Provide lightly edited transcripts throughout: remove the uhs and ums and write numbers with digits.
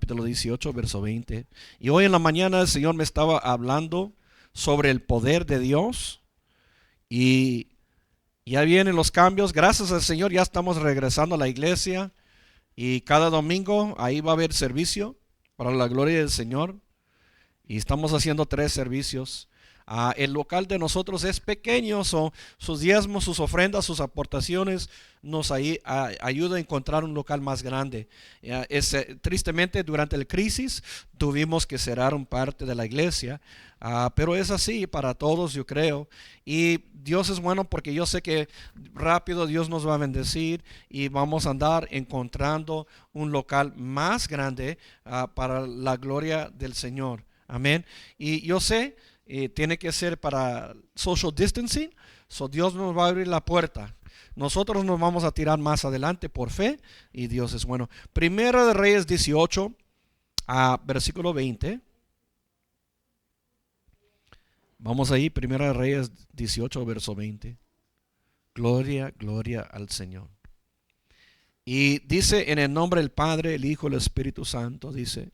capítulo 18, verso 20. Y hoy en la mañana el Señor me estaba hablando sobre el poder de Dios. Y ya vienen los cambios. Gracias al Señor ya estamos regresando a la iglesia. Y cada domingo ahí va a haber servicio para la gloria del Señor. Y estamos haciendo 3 servicios. El local de nosotros es pequeño, sus diezmos, sus ofrendas, sus aportaciones nos ayuda a encontrar un local más grande. Tristemente durante la crisis tuvimos que cerrar un parte de la iglesia, pero es así para todos, yo creo. Y Dios es bueno porque yo sé que rápido Dios nos va a bendecir y vamos a andar encontrando un local más grande para la gloria del Señor. Amén. Y yo sé, tiene que ser para social distancing. So Dios nos va a abrir la puerta. Nosotros nos vamos a tirar más adelante por fe y Dios es bueno. Primera de Reyes 18, versículo 20. Vamos ahí, Primera de Reyes 18, verso 20. Gloria, gloria al Señor. Y dice en el nombre del Padre, el Hijo y el Espíritu Santo, dice: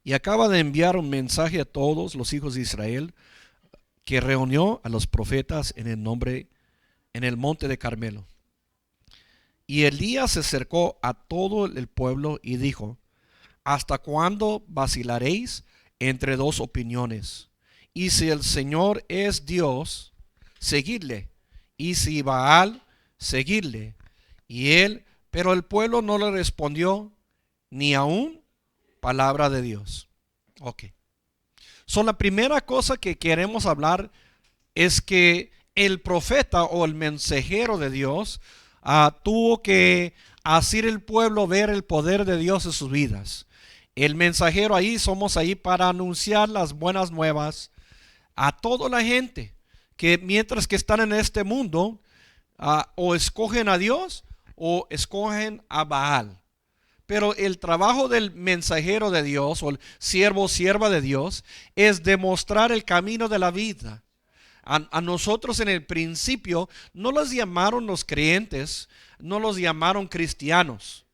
y acaba de enviar un mensaje a todos los hijos de Israel, que reunió a los profetas en el monte de Carmelo. Y Elías se acercó a todo el pueblo y dijo: ¿hasta cuándo vacilaréis entre 2 opiniones? Y si el Señor es Dios, seguidle, y si Baal, seguidle. Pero el pueblo no le respondió ni aún palabra de Dios. Ok. La primera cosa que queremos hablar es que el profeta o el mensajero de Dios tuvo que hacer el pueblo ver el poder de Dios en sus vidas. El mensajero somos ahí para anunciar las buenas nuevas a toda la gente que mientras que están en este mundo o escogen a Dios o escogen a Baal. Pero el trabajo del mensajero de Dios o el siervo o sierva de Dios es demostrar el camino de la vida. A nosotros en el principio no los llamaron los creyentes, no los llamaron cristianos.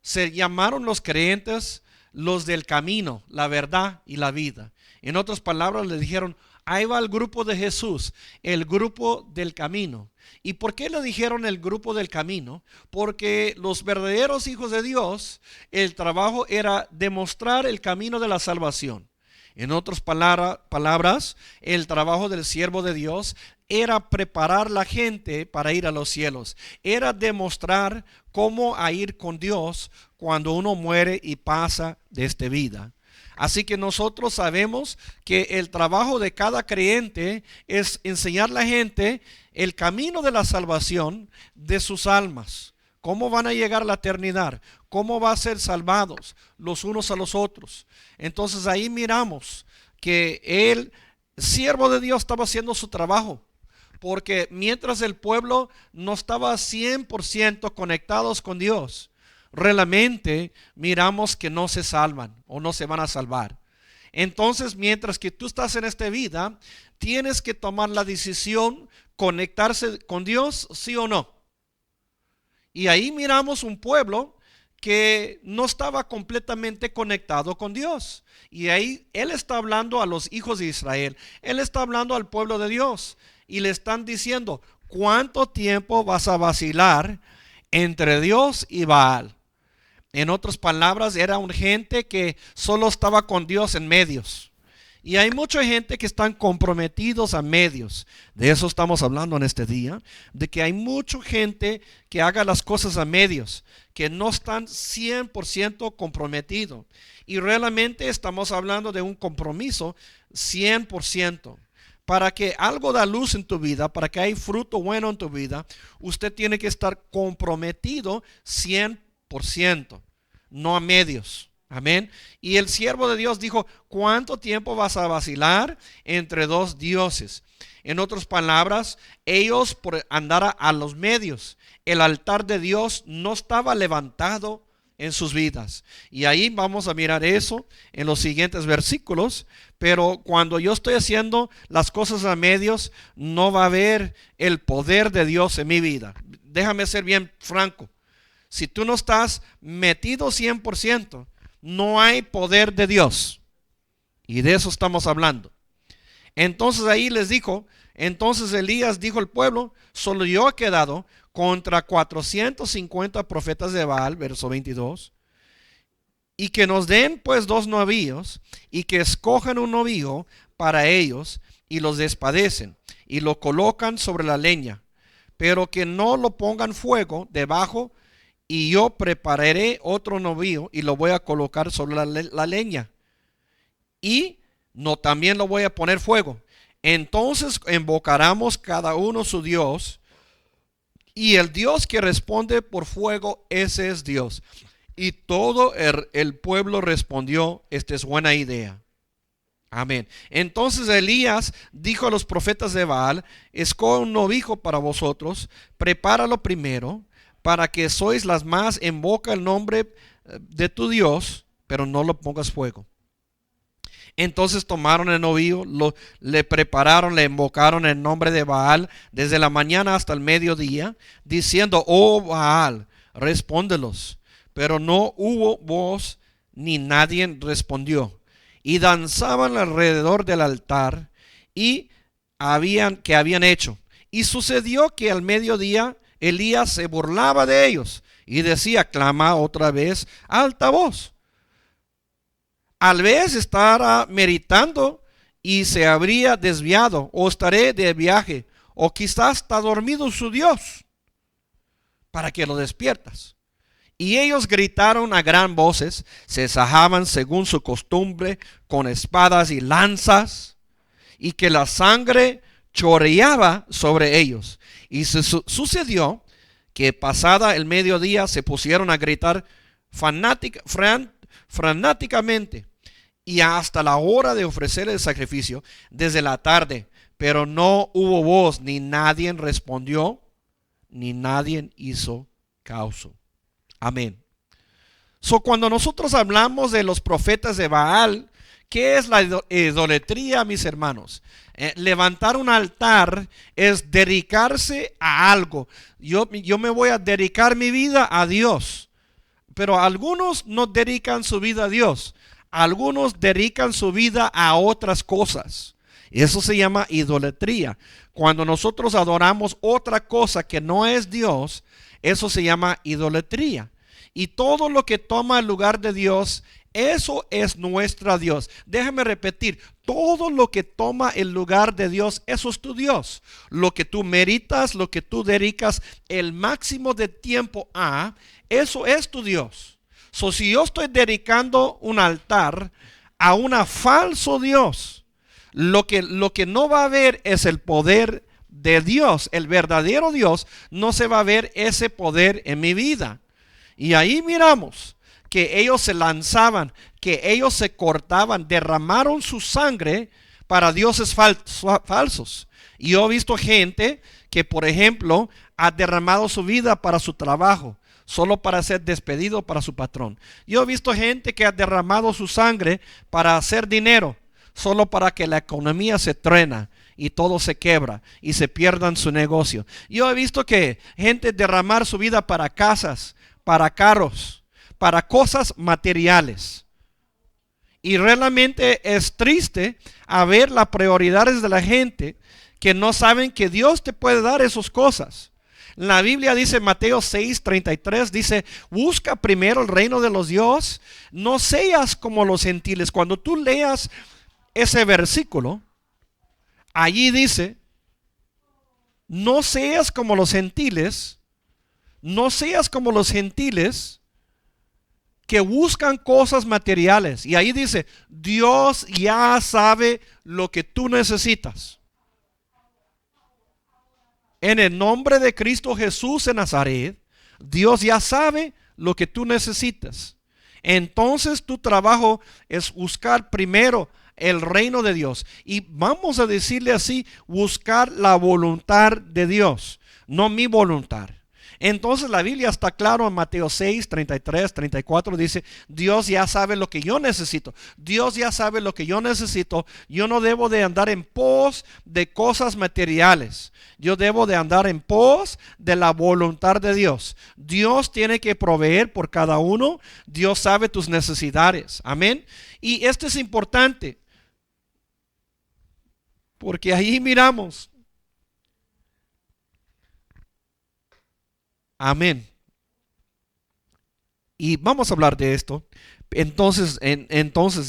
Se llamaron los creyentes los del camino, la verdad y la vida. En otras palabras les dijeron: ahí va el grupo de Jesús, el grupo del camino. ¿Y por qué le dijeron el grupo del camino? Porque los verdaderos hijos de Dios, el trabajo era demostrar el camino de la salvación. En otras palabras, el trabajo del siervo de Dios era preparar la gente para ir a los cielos. Era demostrar cómo ir con Dios cuando uno muere y pasa de esta vida. Así que nosotros sabemos que el trabajo de cada creyente es enseñar a la gente el camino de la salvación de sus almas. ¿Cómo van a llegar a la eternidad? ¿Cómo van a ser salvados los unos a los otros? Entonces ahí miramos que el siervo de Dios estaba haciendo su trabajo. Porque mientras el pueblo no estaba 100% conectados con Dios, realmente miramos que no se salvan o no se van a salvar. Entonces, mientras que tú estás en esta vida, tienes que tomar la decisión, conectarse con Dios, sí o no. Y ahí miramos un pueblo que no estaba completamente conectado con Dios. Y ahí Él está hablando a los hijos de Israel. Él está hablando al pueblo de Dios. Y le están diciendo: ¿cuánto tiempo vas a vacilar entre Dios y Baal? En otras palabras, era una gente que solo estaba con Dios en medios. Y hay mucha gente que están comprometidos a medios. De eso estamos hablando en este día. De que hay mucha gente que haga las cosas a medios, que no están 100% comprometidos. Y realmente estamos hablando de un compromiso 100%. Para que algo da luz en tu vida, para que haya fruto bueno en tu vida, usted tiene que estar comprometido 100%, no a medios. Amén. Y el siervo de Dios dijo: ¿cuánto tiempo vas a vacilar entre 2 dioses? En otras palabras, ellos por andar a los medios, el altar de Dios no estaba levantado en sus vidas. Y ahí vamos a mirar eso en los siguientes versículos. Pero cuando yo estoy haciendo las cosas a medios, no va a haber el poder de Dios en mi vida. Déjame ser bien franco. si tú no estás metido 100%, no hay poder de Dios. Y de eso estamos hablando. Entonces ahí les dijo, entonces Elías dijo al pueblo, solo yo he quedado contra 450 profetas de Baal, verso 22, y que nos den pues 2 novillos, y que escojan un novillo para ellos, y los despadecen, y lo colocan sobre la leña, pero que no lo pongan fuego debajo, y yo prepararé otro novillo, y lo voy a colocar sobre la leña, y no también lo voy a poner fuego. Entonces invocaremos cada uno su Dios, y el Dios que responde por fuego, ese es Dios. Y todo el pueblo respondió, esta es buena idea. Amén. Entonces Elías dijo a los profetas de Baal, escoge un novillo para vosotros, prepáralo primero, para que sois las más, invoca el nombre de tu Dios, pero no lo pongas fuego. Entonces tomaron el novillo, le prepararon, le invocaron el nombre de Baal desde la mañana hasta el mediodía, diciendo, oh Baal, respóndelos. Pero no hubo voz, ni nadie respondió. Y danzaban alrededor del altar y habían hecho. Y sucedió que al mediodía Elías se burlaba de ellos y decía, clama otra vez a alta voz. Al vez estará meditando y se habría desviado, o estaré de viaje, o quizás está dormido su Dios, para que lo despiertas. Y ellos gritaron a gran voces, se sajaban según su costumbre con espadas y lanzas, y que la sangre chorreaba sobre ellos. Y sucedió que pasada el mediodía se pusieron a gritar fanáticamente, y hasta la hora de ofrecer el sacrificio, desde la tarde, pero no hubo voz, ni nadie respondió, ni nadie hizo caso. Amén. Cuando nosotros hablamos de los profetas de Baal, ¿qué es la idolatría, mis hermanos? Levantar un altar es dedicarse a algo. Yo me voy a dedicar mi vida a Dios. Pero algunos no dedican su vida a Dios. Algunos dedican su vida a otras cosas. Eso se llama idolatría. Cuando nosotros adoramos otra cosa que no es Dios, eso se llama idolatría. Y todo lo que toma el lugar de Dios, eso es nuestro Dios. Déjame repetir, todo lo que toma el lugar de Dios, eso es tu Dios. Lo que tú meritas, lo que tú dedicas el máximo de tiempo a, eso es tu Dios. Si yo estoy dedicando un altar a un falso Dios, lo que no va a ver es el poder de Dios. El verdadero Dios, no se va a ver ese poder en mi vida. Y ahí miramos que ellos se lanzaban, que ellos se cortaban, derramaron su sangre para dioses falsos. Y yo he visto gente que, por ejemplo, ha derramado su vida para su trabajo, solo para ser despedido para su patrón. Yo he visto gente que ha derramado su sangre para hacer dinero, solo para que la economía se truena y todo se quebra y se pierdan su negocio. Yo he visto que gente derramar su vida para casas, para carros, para cosas materiales. Y realmente es triste a ver las prioridades de la gente que no saben que Dios te puede dar esas cosas. La Biblia dice, Mateo 6:33, dice, busca primero el reino de los dioses, no seas como los gentiles. Cuando tú leas ese versículo, allí dice, no seas como los gentiles, no seas como los gentiles que buscan cosas materiales. Y ahí dice, Dios ya sabe lo que tú necesitas. En el nombre de Cristo Jesús de Nazaret, Dios ya sabe lo que tú necesitas. Entonces tu trabajo es buscar primero el reino de Dios. Y vamos a decirle así, buscar la voluntad de Dios, no mi voluntad. Entonces la Biblia está claro en Mateo 6, 33, 34, dice, Dios ya sabe lo que yo necesito. Dios ya sabe lo que yo necesito. Yo no debo de andar en pos de cosas materiales. Yo debo de andar en pos de la voluntad de Dios. Dios tiene que proveer por cada uno. Dios sabe tus necesidades. Amén. Y esto es importante, porque ahí miramos. Amén. Y vamos a hablar de esto. Entonces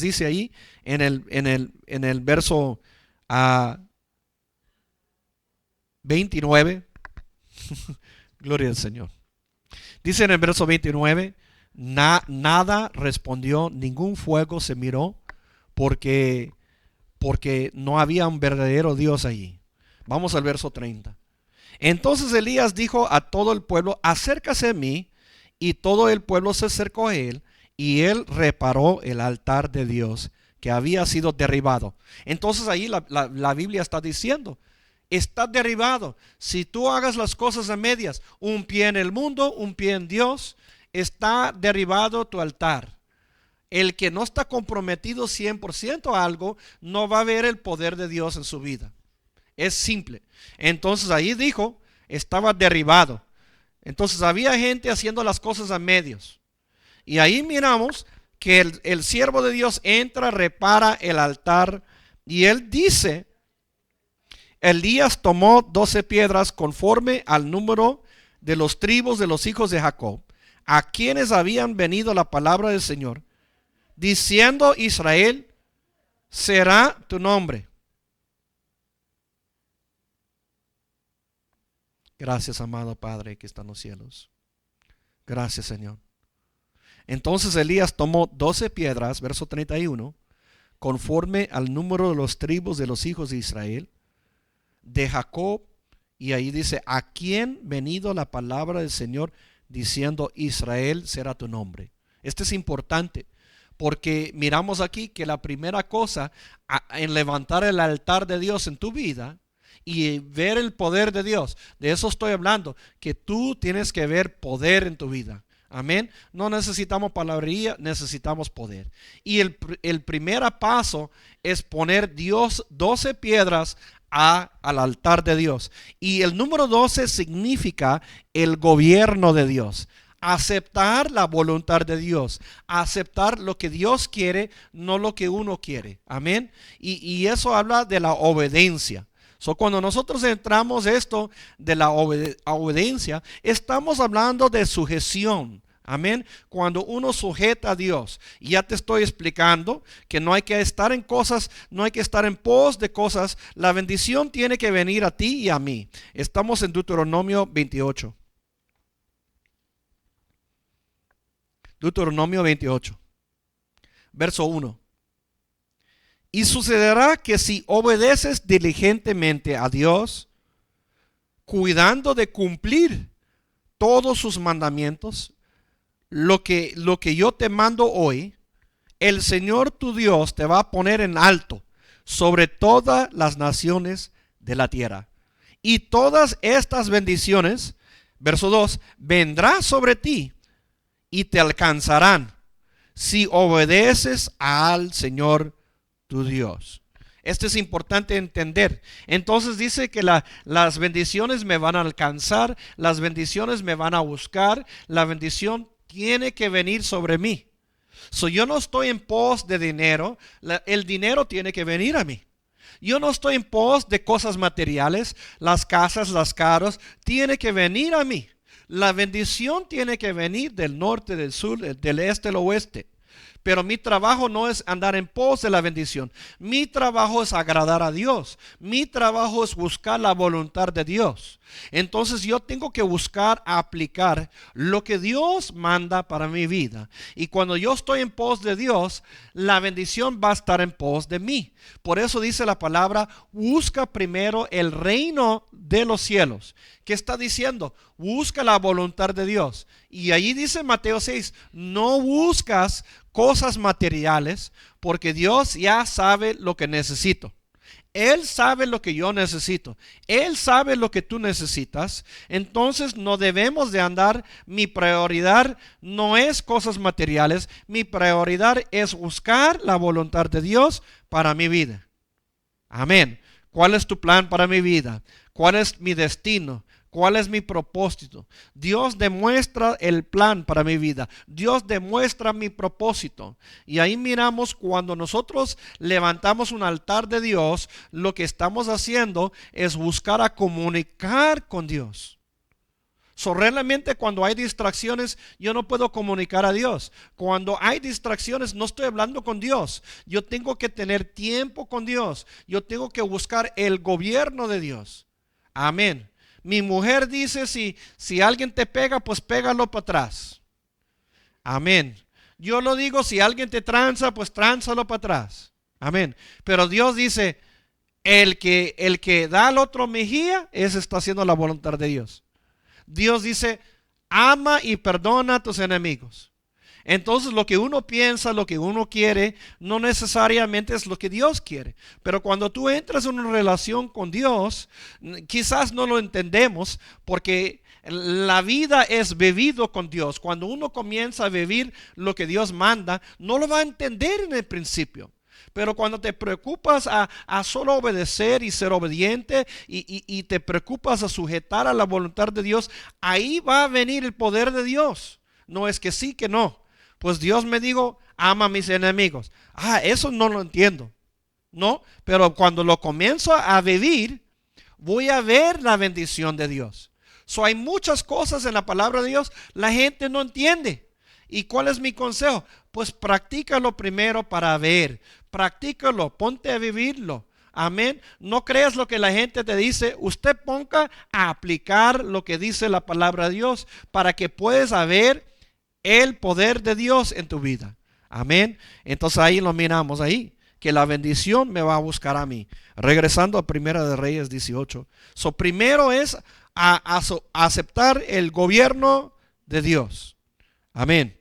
dice ahí en el verso 29, gloria al Señor. Dice en el verso 29, nada respondió, ningún fuego se miró, porque no había un verdadero Dios allí. Vamos al verso 30. Entonces Elías dijo a todo el pueblo, acércase a mí, y todo el pueblo se acercó a él, y él reparó el altar de Dios que había sido derribado. Entonces ahí la Biblia está diciendo, está derribado. Si tú hagas las cosas a medias, un pie en el mundo, un pie en Dios, está derribado tu altar. El que no está comprometido 100% a algo, no va a ver el poder de Dios en su vida. Es simple. Entonces ahí dijo, estaba derribado. Entonces había gente haciendo las cosas a medios. Y ahí miramos que el siervo de Dios entra, repara el altar. Y él dice, Elías tomó 12 piedras conforme al número de los tribus de los hijos de Jacob, a quienes habían venido la palabra del Señor, diciendo, Israel será tu nombre. Gracias, amado Padre que está en los cielos. Gracias, Señor. Entonces Elías tomó 12 piedras, verso 31, conforme al número de los tribus de los hijos de Israel, de Jacob, y ahí dice, a quien venido la palabra del Señor, diciendo, Israel será tu nombre. Esto es importante, porque miramos aquí que la primera cosa en levantar el altar de Dios en tu vida y ver el poder de Dios, de eso estoy hablando, que tú tienes que ver poder en tu vida. Amén. No necesitamos palabrería, necesitamos poder. Y el primer paso es poner 12 piedras al altar de Dios. Y el número 12 significa el gobierno de Dios. Aceptar la voluntad de Dios, aceptar lo que Dios quiere, no lo que uno quiere. Amén. Y eso habla de la obediencia. Cuando nosotros entramos esto de la obediencia, estamos hablando de sujeción. Amén. Cuando uno sujeta a Dios, y ya te estoy explicando que no hay que estar en cosas, no hay que estar en pos de cosas. La bendición tiene que venir a ti y a mí. Estamos en Deuteronomio 28. Deuteronomio 28, verso 1. Y sucederá que si obedeces diligentemente a Dios, cuidando de cumplir todos sus mandamientos, lo que yo te mando hoy, el Señor tu Dios te va a poner en alto sobre todas las naciones de la tierra. Y todas estas bendiciones, verso 2, vendrán sobre ti y te alcanzarán si obedeces al Señor tu Dios. Esto es importante entender. Entonces dice que las bendiciones me van a alcanzar, las bendiciones me van a buscar, la bendición tiene que venir sobre mí. Yo no estoy en pos de dinero, el dinero tiene que venir a mí. Yo no estoy en pos de cosas materiales, las casas, las carros, tiene que venir a mí. La bendición tiene que venir del norte, del sur, del este, del oeste. Pero mi trabajo no es andar en pos de la bendición. Mi trabajo es agradar a Dios. Mi trabajo es buscar la voluntad de Dios. Entonces yo tengo que buscar aplicar lo que Dios manda para mi vida. Y cuando yo estoy en pos de Dios, la bendición va a estar en pos de mí. Por eso dice la palabra, busca primero el reino de los cielos. ¿Qué está diciendo? Busca la voluntad de Dios. Y allí dice Mateo 6, no buscas cosas materiales porque Dios ya sabe lo que necesito. Él sabe lo que yo necesito. Él sabe lo que tú necesitas. Entonces no debemos de andar. Mi prioridad no es cosas materiales. Mi prioridad es buscar la voluntad de Dios para mi vida. Amén. ¿Cuál es tu plan para mi vida? ¿Cuál es mi destino? ¿Cuál es mi propósito? Dios demuestra el plan para mi vida. Dios demuestra mi propósito. Y ahí miramos cuando nosotros levantamos un altar de Dios, lo que estamos haciendo es buscar a comunicar con Dios. Realmente cuando hay distracciones, yo no puedo comunicar a Dios. Cuando hay distracciones, no estoy hablando con Dios. Yo tengo que tener tiempo con Dios. Yo tengo que buscar el gobierno de Dios. Amén. Mi mujer dice, si alguien te pega, pues pégalo para atrás. Amén. Yo lo digo, si alguien te tranza, pues tránzalo para atrás. Amén. Pero Dios dice, el que da al otro mejilla, ese está haciendo la voluntad de Dios. Dios dice, ama y perdona a tus enemigos. Entonces lo que uno piensa, lo que uno quiere, no necesariamente es lo que Dios quiere. Pero cuando tú entras en una relación con Dios, quizás no lo entendemos porque la vida es vivido con Dios. Cuando uno comienza a vivir lo que Dios manda, no lo va a entender en el principio. Pero cuando te preocupas a solo obedecer y ser obediente y te preocupas a sujetar a la voluntad de Dios, ahí va a venir el poder de Dios. No es que sí, que no. Pues Dios me dijo, ama a mis enemigos. Eso no lo entiendo. No, pero cuando lo comienzo a vivir, voy a ver la bendición de Dios. Hay muchas cosas en la palabra de Dios, la gente no entiende. ¿Y cuál es mi consejo? Pues practícalo primero para ver. Practícalo, ponte a vivirlo. Amén. No creas lo que la gente te dice. Usted ponga a aplicar lo que dice la palabra de Dios para que puedas ver el poder de Dios en tu vida. Amén. Entonces ahí lo miramos ahí, que la bendición me va a buscar a mí. Regresando a Primera de Reyes 18. Primero es a aceptar el gobierno de Dios. Amén.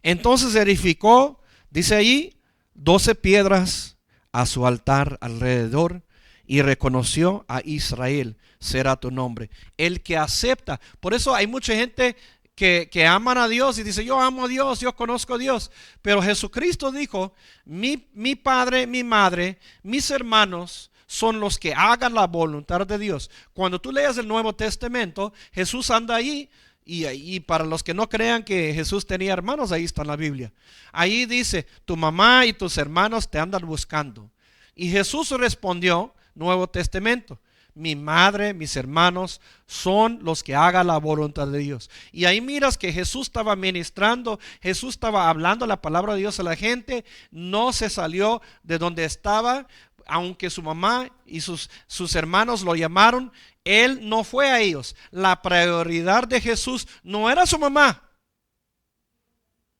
Entonces edificó, dice ahí, 12 piedras a su altar alrededor y reconoció a Israel, será tu nombre. El que acepta. Por eso hay mucha gente que aman a Dios y dice, yo amo a Dios, yo conozco a Dios. Pero Jesucristo dijo, mi padre, mi madre, mis hermanos son los que hagan la voluntad de Dios. Cuando tú leas el Nuevo Testamento, Jesús anda ahí. Y para los que no crean que Jesús tenía hermanos, ahí está en la Biblia. Ahí dice, tu mamá y tus hermanos te andan buscando. Y Jesús respondió, Nuevo Testamento, mi madre, mis hermanos son los que hagan la voluntad de Dios. Y ahí miras que Jesús estaba ministrando, Jesús estaba hablando la palabra de Dios a la gente, no se salió de donde estaba, aunque su mamá y sus hermanos lo llamaron, él no fue a ellos. La prioridad de Jesús no era su mamá,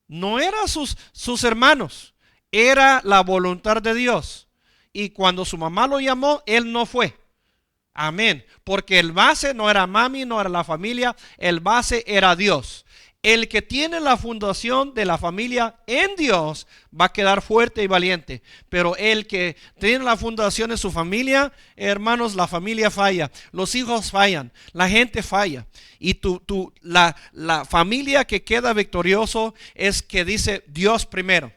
no era sus hermanos, era la voluntad de Dios. Y cuando su mamá lo llamó, él no fue. Amén. Porque el base no era mami, no era la familia, el base era Dios. El que tiene la fundación de la familia en Dios va a quedar fuerte y valiente. Pero el que tiene la fundación en su familia, hermanos, la familia falla. Los hijos fallan. La gente falla. Y la familia que queda victorioso es que dice Dios primero.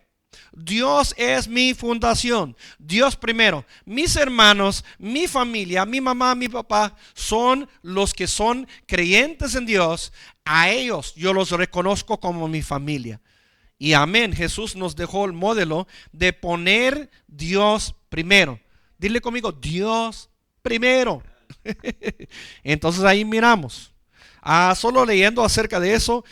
Dios es mi fundación. Dios primero. Mis hermanos, mi familia, mi mamá, mi papá son los que son creyentes en Dios. A ellos yo los reconozco como mi familia. Y amén. Jesús nos dejó el modelo de poner Dios primero. Dile conmigo, Dios primero. Entonces ahí miramos. Solo leyendo acerca de eso,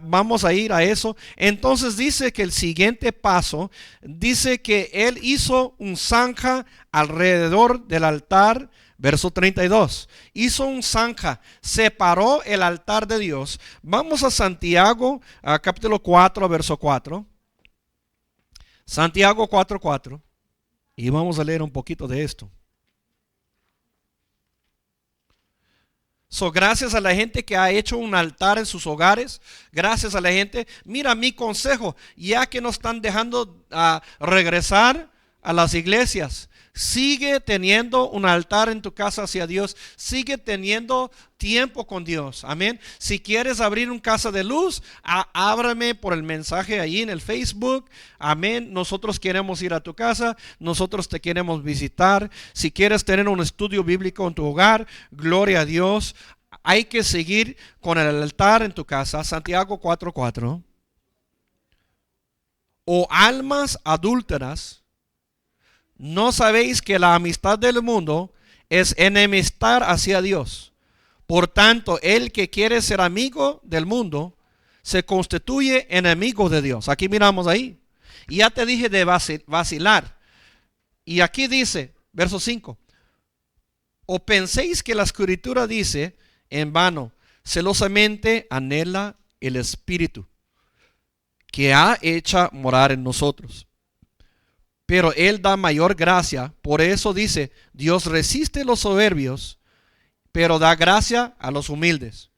vamos a ir a eso. Entonces dice que el siguiente paso, dice que él hizo un zanja alrededor del altar, verso 32. Hizo un zanja, separó el altar de Dios. Vamos a Santiago, capítulo 4, verso 4. Santiago 4:4. Y vamos a leer un poquito de esto. Gracias a la gente que ha hecho un altar en sus hogares, gracias a la gente, mira mi consejo, ya que nos están dejando regresar a las iglesias. Sigue teniendo un altar en tu casa hacia Dios. Sigue teniendo tiempo con Dios. Amén. Si quieres abrir una casa de luz, ábrame por el mensaje ahí en el Facebook. Amén. Nosotros queremos ir a tu casa. Nosotros te queremos visitar. Si quieres tener un estudio bíblico en tu hogar, gloria a Dios. Hay que seguir con el altar en tu casa. Santiago 4:4. O almas adúlteras, ¿no sabéis que la amistad del mundo es enemistad hacia Dios? Por tanto, el que quiere ser amigo del mundo se constituye enemigo de Dios. Aquí miramos ahí. Y ya te dije de vacilar. Y aquí dice, verso 5. O penséis que la escritura dice, en vano, celosamente anhela el Espíritu que ha hecho morar en nosotros. Pero Él da mayor gracia. Por eso dice, Dios resiste a los soberbios, pero da gracia a los humildes.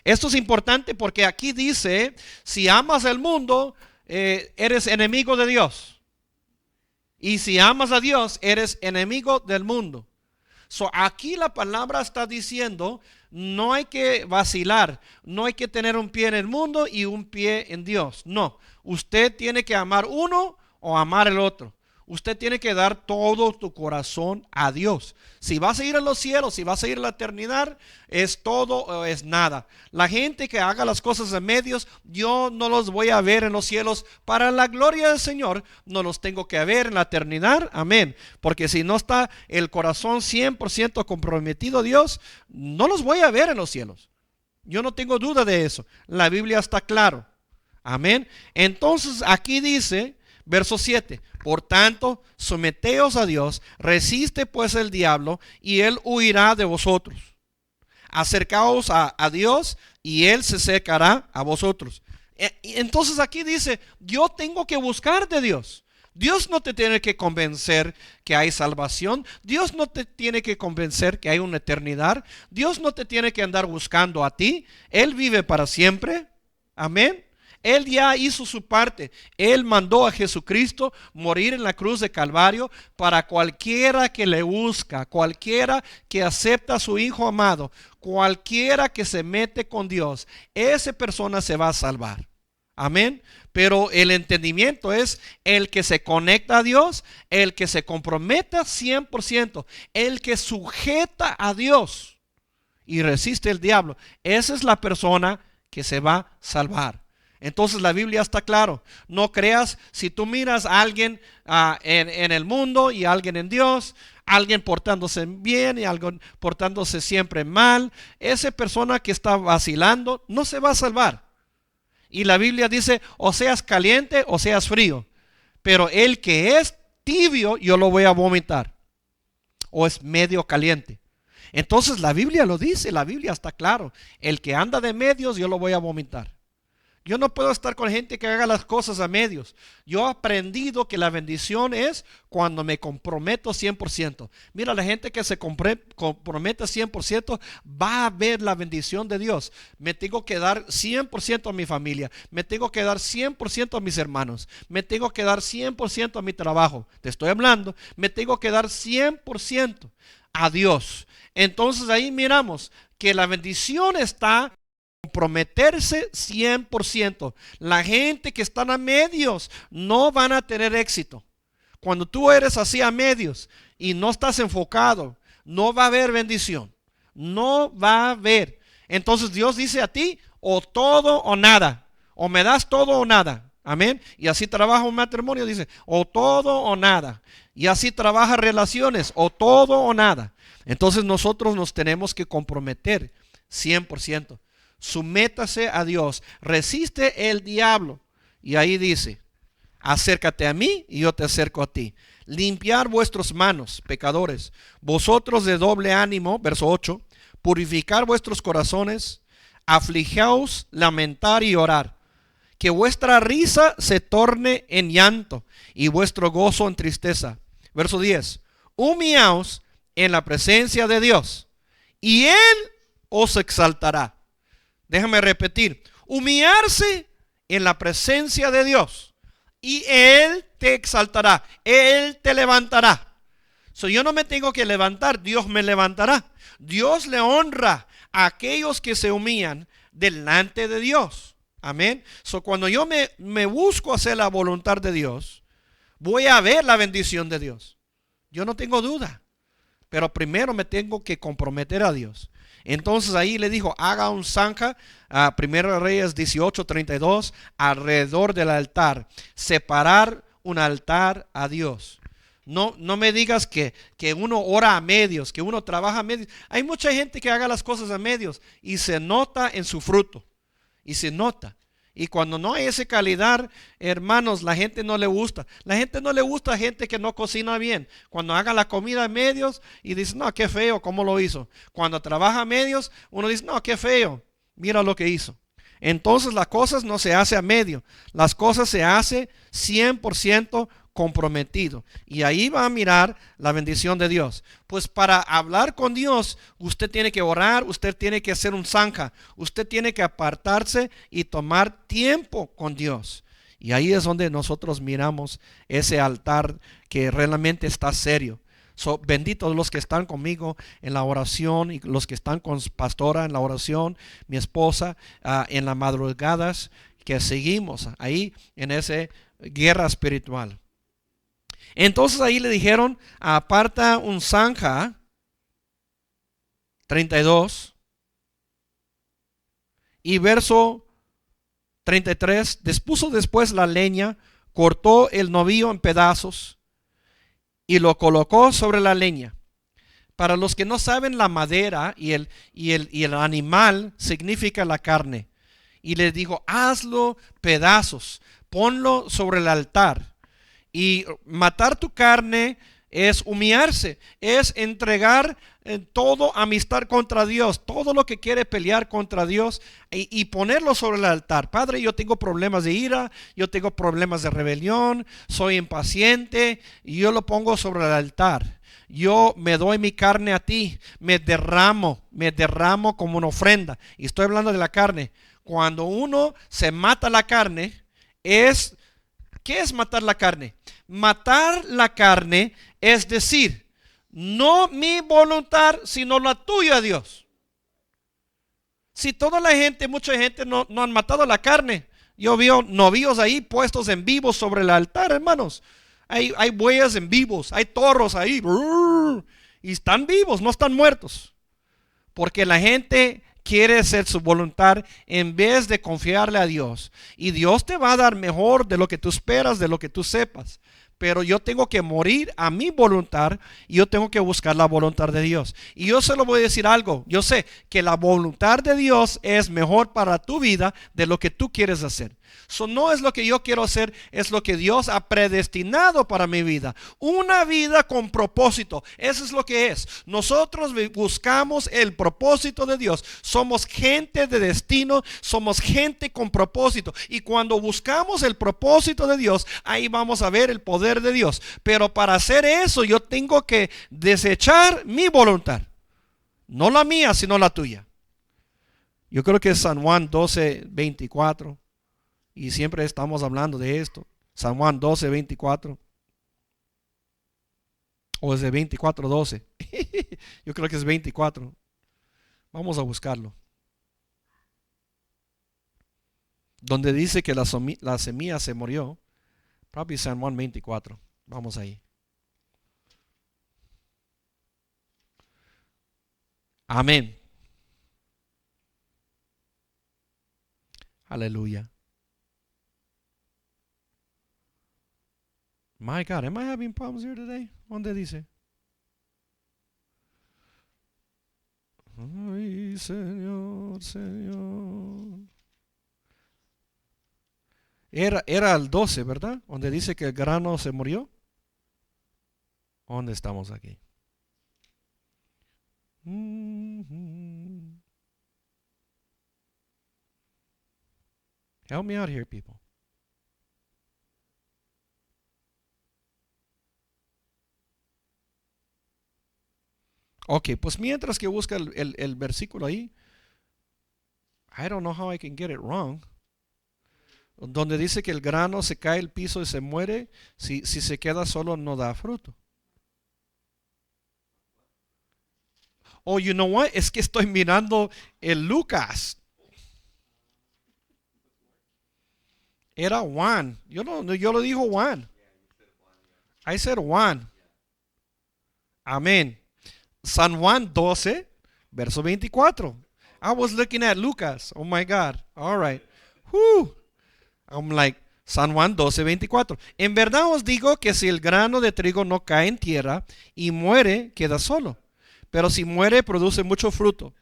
Esto es importante porque aquí dice, si amas el mundo, eres enemigo de Dios. Y si amas a Dios, eres enemigo del mundo. Aquí la palabra está diciendo, no hay que vacilar, no hay que tener un pie en el mundo y un pie en Dios. No, usted tiene que amar uno o amar el otro. Usted tiene que dar todo tu corazón a Dios. Si vas a ir a los cielos, si vas a ir a la eternidad, es todo o es nada. La gente que haga las cosas a medios, yo no los voy a ver en los cielos. Para la gloria del Señor, no los tengo que ver en la eternidad. Amén. Porque si no está el corazón 100% comprometido a Dios, no los voy a ver en los cielos. Yo no tengo duda de eso. La Biblia está claro. Amén. Entonces aquí dice, verso 7, por tanto, someteos a Dios, resiste pues el diablo y él huirá de vosotros. Acercaos a Dios y él se acercará a vosotros. Entonces aquí dice, yo tengo que buscar de Dios. Dios no te tiene que convencer que hay salvación. Dios no te tiene que convencer que hay una eternidad. Dios no te tiene que andar buscando a ti. Él vive para siempre. Amén. Él ya hizo su parte. Él mandó a Jesucristo morir en la cruz de Calvario para cualquiera que le busca, cualquiera que acepta a su Hijo amado, cualquiera que se mete con Dios. Esa persona se va a salvar. Amén. Pero el entendimiento es el que se conecta a Dios, el que se comprometa 100%, el que sujeta a Dios y resiste el diablo. Esa es la persona que se va a salvar. Entonces la Biblia está claro. No creas, si tú miras a alguien en el mundo y a alguien en Dios, alguien portándose bien y alguien portándose siempre mal, esa persona que está vacilando no se va a salvar. Y la Biblia dice, o seas caliente o seas frío. Pero el que es tibio, yo lo voy a vomitar. O es medio caliente. Entonces la Biblia lo dice, la Biblia está claro. El que anda de medios, yo lo voy a vomitar. Yo no puedo estar con gente que haga las cosas a medios. Yo he aprendido que la bendición es cuando me comprometo 100%. Mira, la gente que se compromete 100% va a ver la bendición de Dios. Me tengo que dar 100% a mi familia. Me tengo que dar 100% a mis hermanos. Me tengo que dar 100% a mi trabajo. Te estoy hablando. Me tengo que dar 100% a Dios. Entonces ahí miramos que la bendición está comprometerse 100%. La gente que están a medios no van a tener éxito. Cuando tú eres así a medios y no estás enfocado, no va a haber bendición. No va a haber. Entonces Dios dice a ti, o todo o nada. O me das todo o nada. Amén. Y así trabaja un matrimonio, dice, o todo o nada. Y así trabaja relaciones, o todo o nada. Entonces nosotros nos tenemos que comprometer 100%. Sométase a Dios, resiste el diablo. Y ahí dice, acércate a mí y yo te acerco a ti. Limpiar vuestras manos, pecadores, vosotros de doble ánimo, verso 8, purificar vuestros corazones, afligiaos, lamentar y orar. Que vuestra risa se torne en llanto y vuestro gozo en tristeza. Verso 10, humillaos en la presencia de Dios y Él os exaltará. Déjame repetir, humillarse en la presencia de Dios y Él te exaltará, Él te levantará. So, yo no me tengo que levantar, Dios me levantará. Dios le honra a aquellos que se humillan delante de Dios. Amén. So, cuando yo me busco hacer la voluntad de Dios, voy a ver la bendición de Dios. Yo no tengo duda. Pero primero me tengo que comprometer a Dios. Entonces ahí le dijo, haga un zanja, a 1 Reyes 18:32, alrededor del altar. Separar un altar a Dios. No me digas que uno ora a medios, que uno trabaja a medios. Hay mucha gente que haga las cosas a medios y se nota en su fruto. Y se nota. Y cuando no hay esa calidad, hermanos, la gente no le gusta. La gente no le gusta a gente que no cocina bien. Cuando haga la comida a medios y dice, no, qué feo, ¿cómo lo hizo? Cuando trabaja a medios, uno dice, no, qué feo, mira lo que hizo. Entonces las cosas no se hace a medio. Las cosas se hace 100% comprometido. Y ahí va a mirar la bendición de Dios. Pues para hablar con Dios, usted tiene que orar, usted tiene que hacer un zanja, usted tiene que apartarse y tomar tiempo con Dios. Y ahí es donde nosotros miramos ese altar que realmente está serio. Benditos los que están conmigo en la oración y los que están con pastora en la oración, mi esposa, en las madrugadas que seguimos ahí en esa guerra espiritual. Entonces ahí le dijeron, aparta un zanja, 32, y verso 33, dispuso después la leña, cortó el novillo en pedazos y lo colocó sobre la leña. Para los que no saben, la madera y el animal significa la carne. Y le dijo, hazlo pedazos, ponlo sobre el altar. Y matar tu carne es humillarse, es entregar todo amistad contra Dios, todo lo que quiere pelear contra Dios y ponerlo sobre el altar. Padre, yo tengo problemas de ira, yo tengo problemas de rebelión, soy impaciente y yo lo pongo sobre el altar. Yo me doy mi carne a ti, me derramo como una ofrenda. Y estoy hablando de la carne. Cuando uno se mata la carne, ¿qué es matar la carne? Matar la carne es decir, no mi voluntad, sino la tuya, Dios. Si toda la gente, mucha gente no han matado la carne. Yo veo novillos ahí puestos en vivos sobre el altar, hermanos. Hay bueyes en vivos, hay toros ahí. Y están vivos, no están muertos. Porque la gente quiere hacer su voluntad en vez de confiarle a Dios. Y Dios te va a dar mejor de lo que tú esperas, de lo que tú sepas. Pero yo tengo que morir a mi voluntad y yo tengo que buscar la voluntad de Dios. Y yo se lo voy a decir algo. Yo sé que la voluntad de Dios es mejor para tu vida de lo que tú quieres hacer. Eso no es lo que yo quiero hacer, es lo que Dios ha predestinado para mi vida. Una vida con propósito. Eso es lo que es. Nosotros buscamos el propósito de Dios. Somos gente de destino, somos gente con propósito. Y cuando buscamos el propósito de Dios, ahí vamos a ver el poder de Dios. Pero para hacer eso yo tengo que desechar mi voluntad. No la mía, sino la tuya. Yo creo que es San Juan 12:24. Y siempre estamos hablando de esto. San Juan 12:24. O es de 24:12. Yo creo que es 24. Vamos a buscarlo. Donde dice que la semilla se murió. Probably San Juan 24. Vamos ahí. Amén. Aleluya. My God, am I having problems here today? ¿Dónde dice? Ay, Señor, Señor. Era el 12, ¿verdad? Donde dice que el grano se murió. ¿Dónde estamos aquí? Help me out here, people. Ok, pues mientras que busca el versículo ahí, I don't know how I can get it wrong. donde dice que el grano se cae al piso y se muere, si se queda solo no da fruto. Oh, you know what? Es que estoy mirando el Lucas. Era Juan. Yo lo dijo Juan. I said Juan. Amén. San Juan 12, verso 24. I was looking at Lucas. Oh my God. All right. Whew. I'm like, San Juan 12, 24. En verdad os digo que si el grano de trigo no cae en tierra y muere, queda solo. Pero si muere, produce mucho fruto.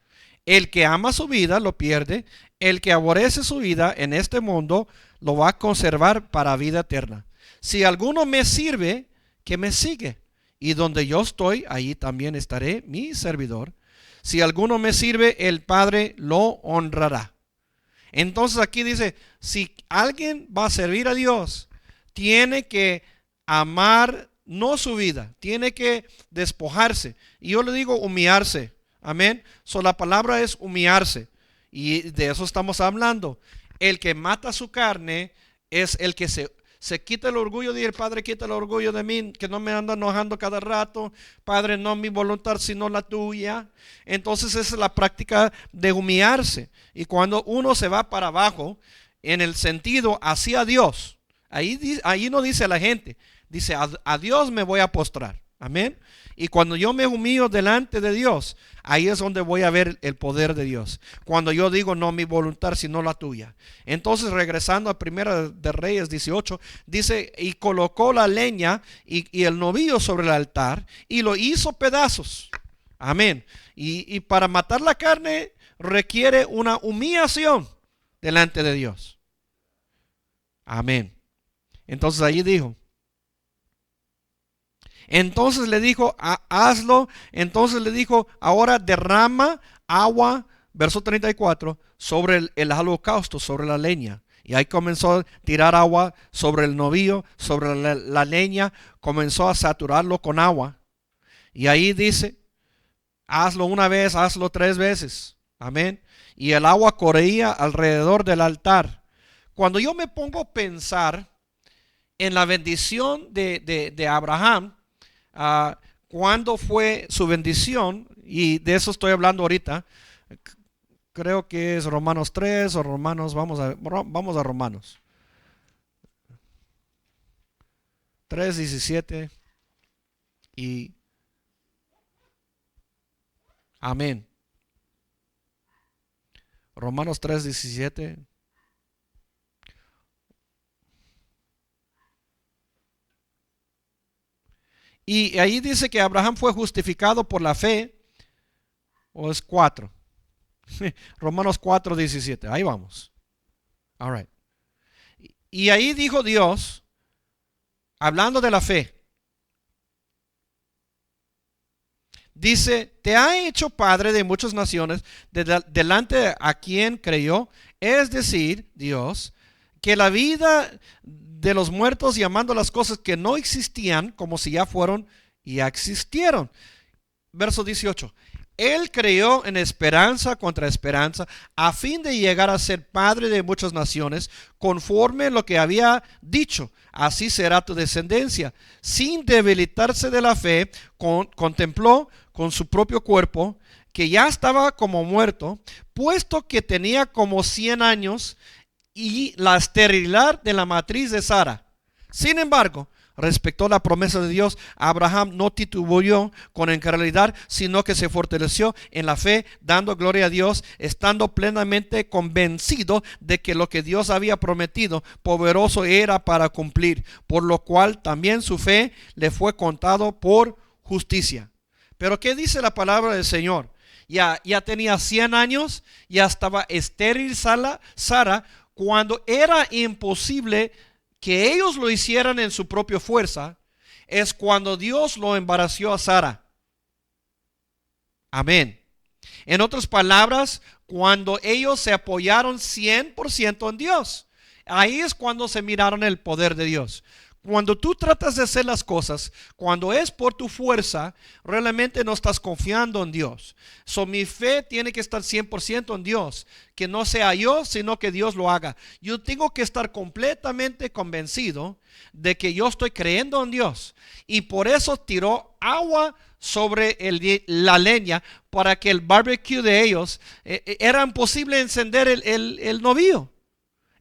El que ama su vida lo pierde. El que aborrece su vida en este mundo lo va a conservar para vida eterna. Si alguno me sirve, que me sigue. Y donde yo estoy, allí también estaré mi servidor. Si alguno me sirve, el Padre lo honrará. Entonces aquí dice, si alguien va a servir a Dios, tiene que amar no su vida, tiene que despojarse. Y yo le digo humillarse. Amén. La palabra es humillarse. Y de eso estamos hablando. El que mata su carne es el que se quita el orgullo de el Padre, quita el orgullo de mí, que no me anda enojando cada rato. Padre, no mi voluntad sino la tuya. Entonces esa es la práctica de humillarse. Y cuando uno se va para abajo, en el sentido hacia Dios, ahí no dice a la gente, dice a Dios me voy a postrar. Amén. Y cuando yo me humillo delante de Dios, ahí es donde voy a ver el poder de Dios. Cuando yo digo no mi voluntad sino la tuya. Entonces regresando a Primera de Reyes 18, dice y colocó la leña y el novillo sobre el altar y lo hizo pedazos. Amén. Y para matar la carne requiere una humillación delante de Dios. Amén. Entonces allí dijo. Entonces le dijo, hazlo. Entonces le dijo, ahora derrama agua, verso 34, sobre el holocausto, sobre la leña. Y ahí comenzó a tirar agua sobre el novillo, sobre la leña, comenzó a saturarlo con agua. Y ahí dice, hazlo una vez, hazlo 3 veces. Amén. Y el agua corría alrededor del altar. Cuando yo me pongo a pensar en la bendición de Abraham, cuando fue su bendición, y de eso estoy hablando ahorita, creo que es Romanos 3 o Romanos, vamos a Romanos 3, 17 y amén. Romanos 3, 17. Y ahí dice que Abraham fue justificado por la fe, o es 4. Romanos 4, 17. Ahí vamos. All right. Y ahí dijo Dios, hablando de la fe, dice, te ha hecho padre de muchas naciones delante de a quien creyó, es decir, Dios, que la vida de los muertos llamando las cosas que no existían como si ya fueron y ya existieron. Verso 18. Él creyó en esperanza contra esperanza a fin de llegar a ser padre de muchas naciones conforme lo que había dicho. Así será tu descendencia. Sin debilitarse de la fe, contempló con su propio cuerpo que ya estaba como muerto, puesto que tenía como 100 años y la esterilidad de la matriz de Sara. Sin embargo, respecto a la promesa de Dios, Abraham no titubeó con incredulidad, sino que se fortaleció en la fe, dando gloria a Dios, estando plenamente convencido de que lo que Dios había prometido, poderoso era para cumplir, por lo cual también su fe le fue contado por justicia. Pero ¿qué dice la palabra del Señor? Ya tenía 100 años, ya estaba estéril Sara, cuando era imposible que ellos lo hicieran en su propia fuerza, es cuando Dios lo embarazó a Sara. Amén. En otras palabras, cuando ellos se apoyaron 100% en Dios, ahí es cuando se miraron el poder de Dios. Cuando tú tratas de hacer las cosas, cuando es por tu fuerza, realmente no estás confiando en Dios. Mi fe tiene que estar 100% en Dios. Que no sea yo, sino que Dios lo haga. Yo tengo que estar completamente convencido de que yo estoy creyendo en Dios. Y por eso tiró agua sobre la leña para que el barbecue de ellos, era imposible encender el novillo.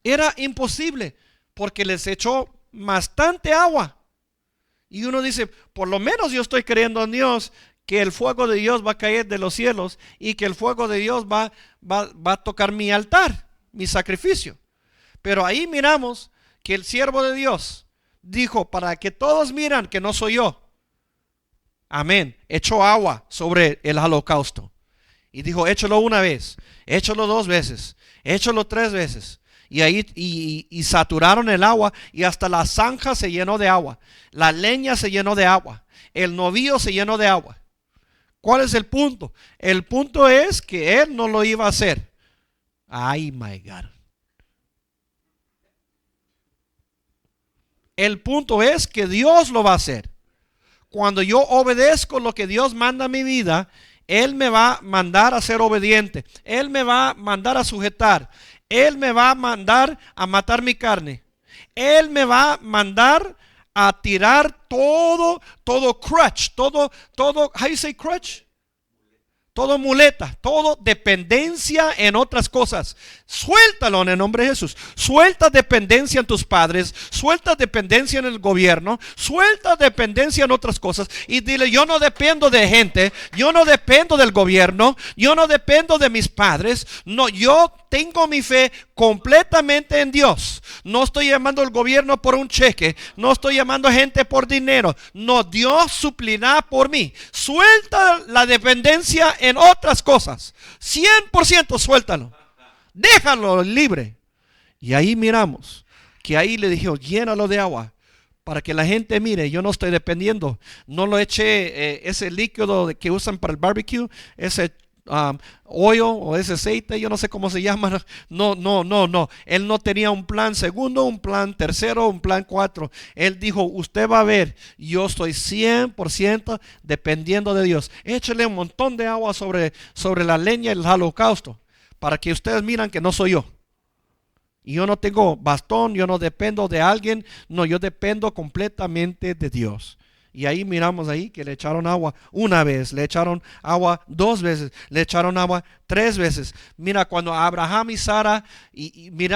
Era imposible porque les echó bastante agua. Y uno dice, por lo menos yo estoy creyendo en Dios, que el fuego de Dios va a caer de los cielos y que el fuego de Dios va a tocar mi altar, mi sacrificio. Pero ahí miramos que el siervo de Dios dijo, para que todos miran que no soy yo. Amén. Echó agua sobre el holocausto. Y dijo, échalo una vez, échalo 2 veces, échalo 3 veces. Y ahí y saturaron el agua y hasta la zanja se llenó de agua. La leña se llenó de agua. El novillo se llenó de agua. ¿Cuál es el punto? El punto es que él no lo iba a hacer. Ay, my God. El punto es que Dios lo va a hacer. Cuando yo obedezco lo que Dios manda a mi vida, Él me va a mandar a ser obediente. Él me va a mandar a sujetar. Él me va a mandar a matar mi carne. Él me va a mandar a tirar todo crutch, todo, how you say crutch? Todo muleta, todo dependencia en otras cosas. Suéltalo en el nombre de Jesús. Suelta dependencia en tus padres, suelta dependencia en el gobierno, suelta dependencia en otras cosas y dile, yo no dependo de gente, yo no dependo del gobierno, yo no dependo de mis padres. No, yo tengo mi fe completamente en Dios. No estoy llamando al gobierno por un cheque, no estoy llamando a gente por dinero. No, Dios suplirá por mí. Suelta la dependencia en otras cosas. 100% suéltalo. Déjalo libre. Y ahí miramos que ahí le dijo, llénalo de agua para que la gente mire, yo no estoy dependiendo. No lo eché ese líquido que usan para el barbecue, ese oil o ese aceite, yo no sé cómo se llama. No. Él no tenía un plan segundo, un plan tercero, un plan 4. Él dijo, usted va a ver, yo estoy 100% dependiendo de Dios. Échale un montón de agua sobre la leña y el holocausto para que ustedes miran que no soy yo. Y yo no tengo bastón, yo no dependo de alguien, no, yo dependo completamente de Dios. Y ahí miramos ahí que le echaron agua una vez, le echaron agua 2 veces, le echaron agua 3 veces. Mira, cuando Abraham y Sara,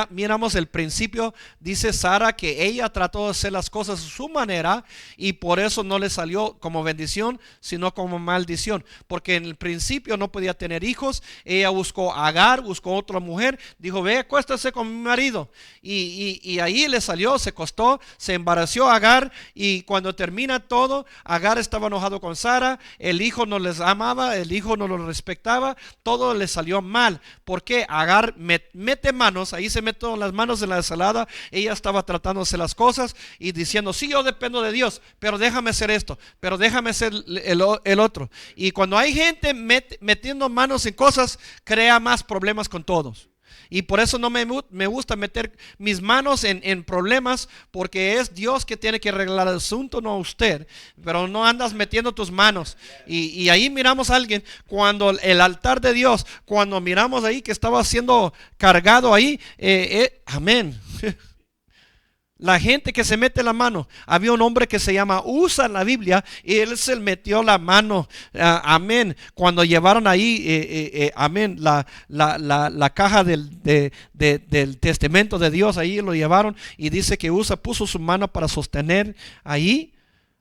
miramos el principio, dice Sara que ella trató de hacer las cosas a su manera y por eso no le salió como bendición, sino como maldición. Porque en el principio no podía tener hijos, ella buscó a Agar, buscó otra mujer, dijo, ve, acuéstase con mi marido. Y ahí le salió, se acostó, se embarazó a Agar y cuando termina todo, Agar estaba enojado con Sara, el hijo no les amaba, el hijo no lo respetaba, todo le salió mal. ¿Por qué? Agar mete manos, ahí se metió las manos en la ensalada, ella estaba tratándose las cosas y diciendo, sí, yo dependo de Dios, pero déjame hacer esto, pero déjame hacer el otro. Y cuando hay gente metiendo manos en cosas, crea más problemas con todos. Y por eso no me gusta meter mis manos en problemas, porque es Dios que tiene que arreglar el asunto, no usted. Pero no andas metiendo tus manos. Y ahí miramos a alguien, cuando el altar de Dios, cuando miramos ahí que estaba siendo cargado ahí, amén. La gente que se mete la mano, había un hombre que se llama Usa en la Biblia y él se metió la mano, amén, cuando llevaron ahí, amén, la caja del testamento de Dios, ahí lo llevaron y dice que Usa puso su mano para sostener ahí,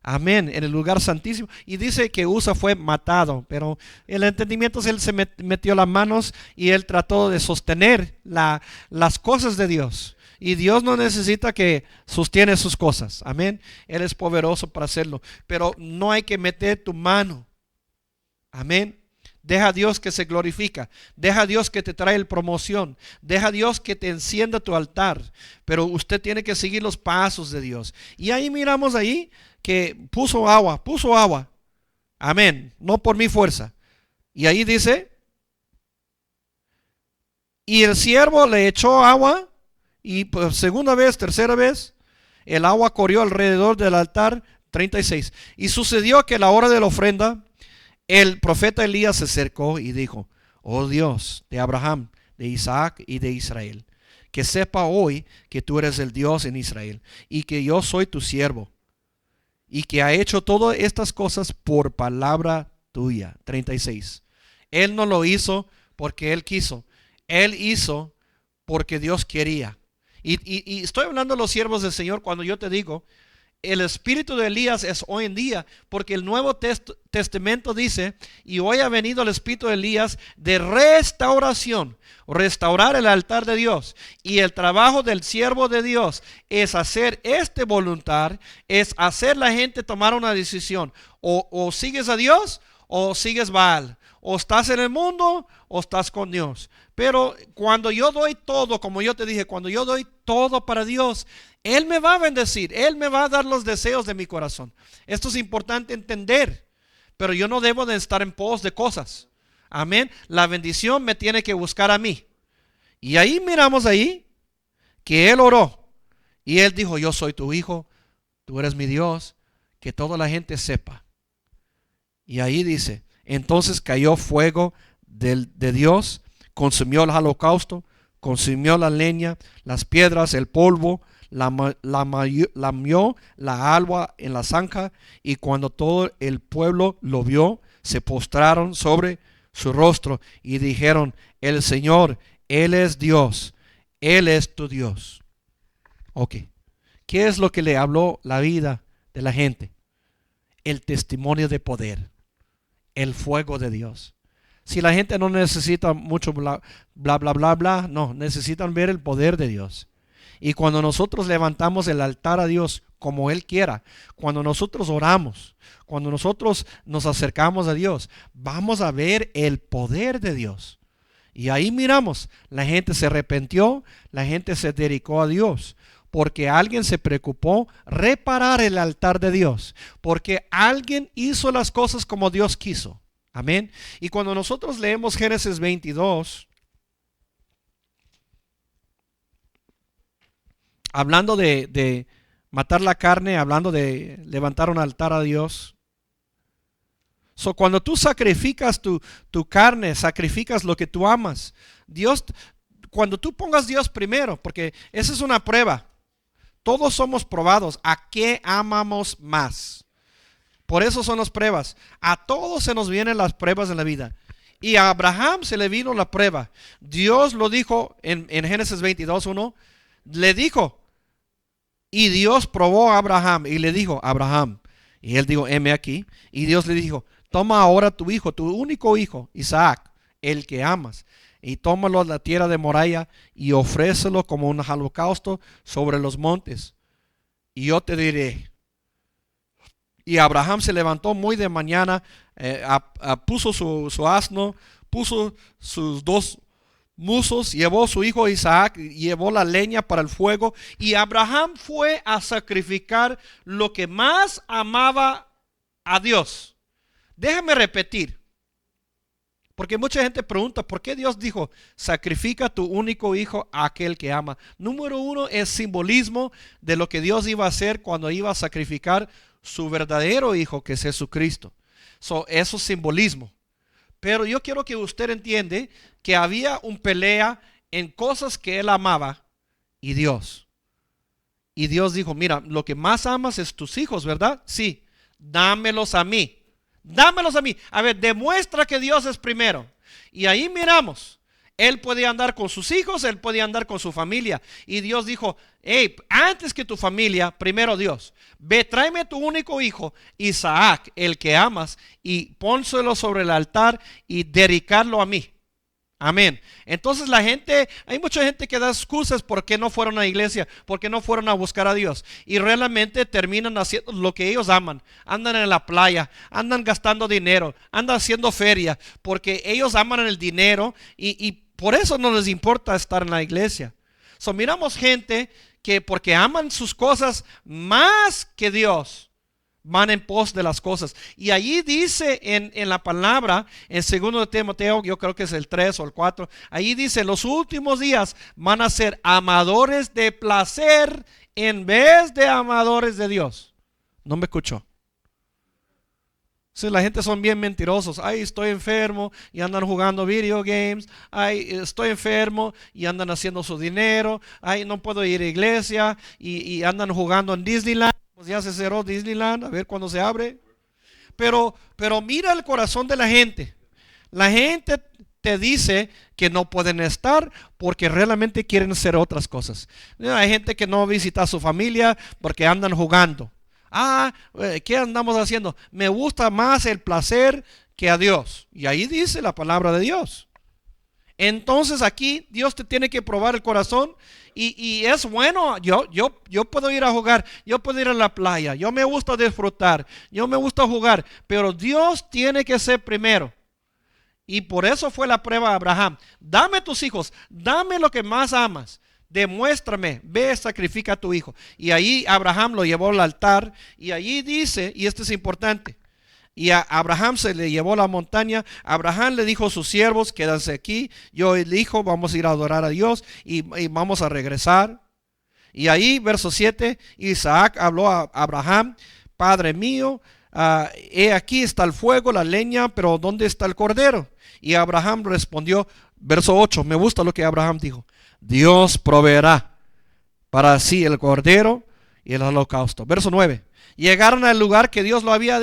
amén, en el lugar santísimo, y dice que Usa fue matado, pero el entendimiento es él se metió las manos y él trató de sostener las cosas de Dios. Y Dios no necesita que sostiene sus cosas. Amén. Él es poderoso para hacerlo. Pero no hay que meter tu mano. Amén. Deja a Dios que se glorifica. Deja a Dios que te trae el promoción. Deja a Dios que te encienda tu altar. Pero usted tiene que seguir los pasos de Dios. Y ahí miramos ahí que puso agua. Amén. No por mi fuerza. Y ahí dice, y el siervo le echó agua. Y por segunda vez, tercera vez, el agua corrió alrededor del altar. 36. Y sucedió que a la hora de la ofrenda, el profeta Elías se acercó y dijo: oh Dios de Abraham, de Isaac y de Israel, que sepa hoy que tú eres el Dios en Israel y que yo soy tu siervo y que ha hecho todas estas cosas por palabra tuya. 36. Él no lo hizo porque él quiso. Él hizo porque Dios quería. Y estoy hablando de los siervos del Señor cuando yo te digo, el espíritu de Elías es hoy en día, porque el Nuevo Testamento dice: y hoy ha venido el espíritu de Elías de restauración, restaurar el altar de Dios. Y el trabajo del siervo de Dios es hacer voluntad, es hacer la gente tomar una decisión: o sigues a Dios o sigues Baal, o estás en el mundo o estás con Dios. Pero cuando yo doy todo, como yo te dije, cuando yo doy todo para Dios, Él me va a bendecir, Él me va a dar los deseos de mi corazón. Esto es importante entender, pero yo no debo de estar en pos de cosas. Amén. La bendición me tiene que buscar a mí. Y ahí miramos ahí que Él oró y Él dijo: yo soy tu hijo, tú eres mi Dios, que toda la gente sepa. Y ahí dice: entonces cayó fuego de Dios, consumió el holocausto, consumió la leña, las piedras, el polvo, lamió la agua en la zanja. Y cuando todo el pueblo lo vio, se postraron sobre su rostro y dijeron: el Señor, Él es Dios, Él es tu Dios. Ok, ¿qué es lo que le habló la vida de la gente? El testimonio de poder, el fuego de Dios. Si la gente no necesita mucho bla, bla, bla, bla, bla, no, necesitan ver el poder de Dios. Y cuando nosotros levantamos el altar a Dios como Él quiera, cuando nosotros oramos, cuando nosotros nos acercamos a Dios, vamos a ver el poder de Dios. Y ahí miramos, la gente se arrepintió, la gente se dedicó a Dios, porque alguien se preocupó reparar el altar de Dios, porque alguien hizo las cosas como Dios quiso. Amén. Y cuando nosotros leemos Génesis 22, hablando de matar la carne, hablando de levantar un altar a Dios. Cuando tú sacrificas tu carne, sacrificas lo que tú amas. Dios, cuando tú pongas Dios primero, porque esa es una prueba. Todos somos probados. ¿A qué amamos más? Por eso son las pruebas. A todos se nos vienen las pruebas en la vida. Y a Abraham se le vino la prueba. Dios lo dijo en Génesis 22:1. Le dijo. Y Dios probó a Abraham y le dijo: Abraham. Y él dijo: heme aquí. Y Dios le dijo: toma ahora tu hijo, tu único hijo, Isaac, el que amas, y tómalo a la tierra de Moriah y ofrécelo como un holocausto sobre los montes. Y yo te diré. Y Abraham se levantó muy de mañana, puso su asno, puso sus dos musos, llevó su hijo Isaac, llevó la leña para el fuego, y Abraham fue a sacrificar lo que más amaba a Dios. Déjame repetir, porque mucha gente pregunta: ¿por qué Dios dijo sacrifica tu único hijo a aquel que ama? Número uno, es simbolismo de lo que Dios iba a hacer cuando iba a sacrificar su verdadero hijo, que es Jesucristo. Eso es simbolismo. Pero yo quiero que usted entiende que había una pelea en cosas que él amaba y Dios. Y Dios dijo: mira, lo que más amas es tus hijos, ¿verdad? Sí, dámelos a mí. Dámelos a mí. A ver, demuestra que Dios es primero. Y ahí miramos. Él podía andar con sus hijos, él podía andar con su familia. Y Dios dijo: hey, antes que tu familia, primero Dios. Ve, tráeme tu único hijo, Isaac, el que amas, y pónselo sobre el altar y dedicarlo a mí. Amén. Entonces hay mucha gente que da excusas por qué no fueron a la iglesia, por qué no fueron a buscar a Dios. Y realmente terminan haciendo lo que ellos aman. Andan en la playa, andan gastando dinero, andan haciendo feria, porque ellos aman el dinero y por eso no les importa estar en la iglesia. Miramos gente que porque aman sus cosas más que Dios, van en pos de las cosas. Y allí dice en la palabra, en 2 Timoteo, yo creo que es el 3 o el 4, allí dice: los últimos días van a ser amadores de placer en vez de amadores de Dios. No me escuchó. Sí, la gente son bien mentirosos. Ay, estoy enfermo y andan jugando video games. Ay, estoy enfermo y andan haciendo su dinero. Ay, no puedo ir a iglesia y andan jugando en Disneyland. Pues ya se cerró Disneyland, a ver cuándo se abre. Pero mira el corazón de la gente. La gente te dice que no pueden estar porque realmente quieren hacer otras cosas. Hay gente que no visita a su familia porque andan jugando. ¿Qué andamos haciendo? Me gusta más el placer que a Dios. Y ahí dice la palabra de Dios. Entonces aquí Dios te tiene que probar el corazón y es bueno. Yo puedo ir a jugar, yo puedo ir a la playa, yo me gusta disfrutar, yo me gusta jugar, pero Dios tiene que ser primero. Y por eso fue la prueba a Abraham. Dame tus hijos, dame lo que más amas. Demuéstrame, ve, sacrifica a tu hijo. Y ahí Abraham lo llevó al altar. Y allí dice, y esto es importante, y a Abraham se le llevó a la montaña. Abraham le dijo a sus siervos, quédense aquí, yo y el hijo vamos a ir a adorar a Dios y vamos a regresar. Y ahí, verso 7, Isaac habló a Abraham, Padre mío, he aquí está el fuego, la leña, pero ¿dónde está el cordero? Y Abraham respondió, verso 8, me gusta lo que Abraham dijo: Dios proveerá para sí el cordero y el holocausto. Verso 9. Llegaron al lugar que Dios lo había